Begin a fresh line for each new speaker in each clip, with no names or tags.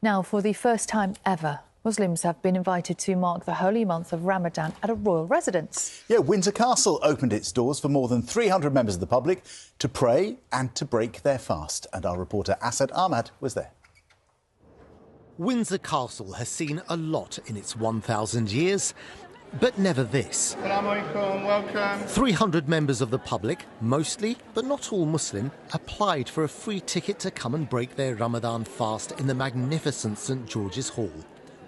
Now, for the first time ever, Muslims have been invited to mark the holy month of Ramadan at a royal residence.
Yeah, Windsor Castle opened its doors for more than 300 members of the public to pray and to break their fast. And our reporter Ahmad was there.
Windsor Castle has seen a lot in its 1,000 years, but never this.
Welcome.
300 members of the public, mostly, but not all Muslim, applied for a free ticket to come and break their Ramadan fast in the magnificent St George's Hall,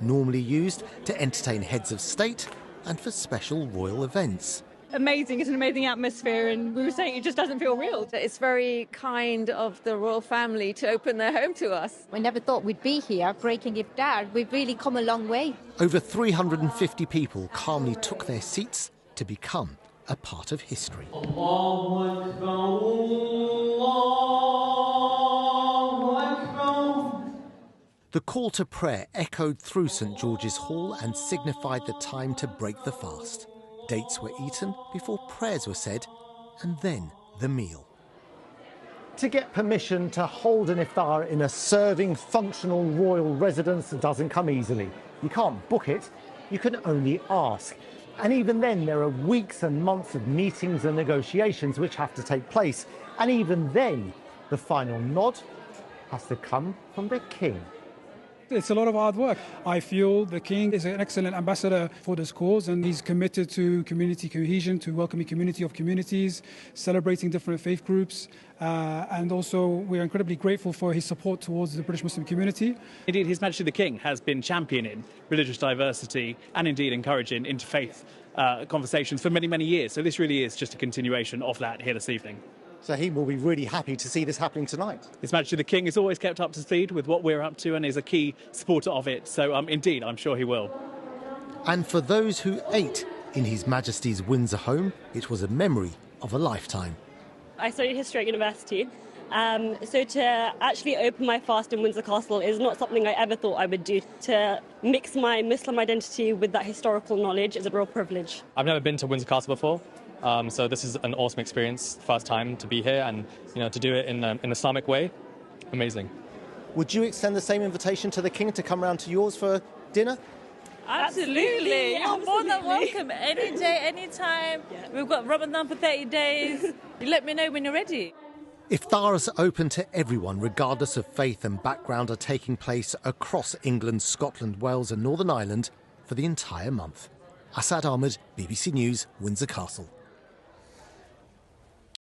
normally used to entertain heads of state and for special royal events.
Amazing, it's an amazing atmosphere, and we were saying it just doesn't feel real.
It's very kind of the royal family to open their home to us.
We never thought we'd be here breaking Iftar. We've really come a long way.
Over 350 people calmly took their seats to become a part of history. The call to prayer echoed through St George's Hall and signified the time to break the fast. Dates were eaten before prayers were said, and then the meal.
To get permission to hold an iftar in a serving, functional royal residence doesn't come easily. You can't book it, you can only ask. And even then, there are weeks and months of meetings and negotiations which have to take place. And even then, the final nod has to come from the king.
It's a lot of hard work. I feel the King is an excellent ambassador for this cause, and he's committed to community cohesion, to welcoming community of communities, celebrating different faith groups, and also we're incredibly grateful for his support towards the British Muslim community.
Indeed, His Majesty the King has been championing religious diversity and indeed encouraging interfaith conversations for many, many years. So this really is just a continuation of that here this evening.
So he will be really happy to see this happening tonight.
His Majesty the King is always kept up to speed with what we're up to and is a key supporter of it. So indeed, I'm sure he will.
And for those who ate in His Majesty's Windsor home, it was a memory of a lifetime.
I studied history at university, so to actually open my fast in Windsor Castle is not something I ever thought I would do. To mix my Muslim identity with that historical knowledge is a real privilege.
I've never been to Windsor Castle before. So this is an awesome experience, first time to be here and to do it in an Islamic way. Amazing.
Would you extend the same invitation to the king to come round to yours for dinner?
Absolutely. You're more than
Absolutely.
welcome any day, any time. Yeah. We've got Ramadan for 30 days. You let me know when you're ready.
Iftars open to everyone, regardless of faith and background, are taking place across England, Scotland, Wales and Northern Ireland for the entire month. Ahmad, BBC News, Windsor Castle.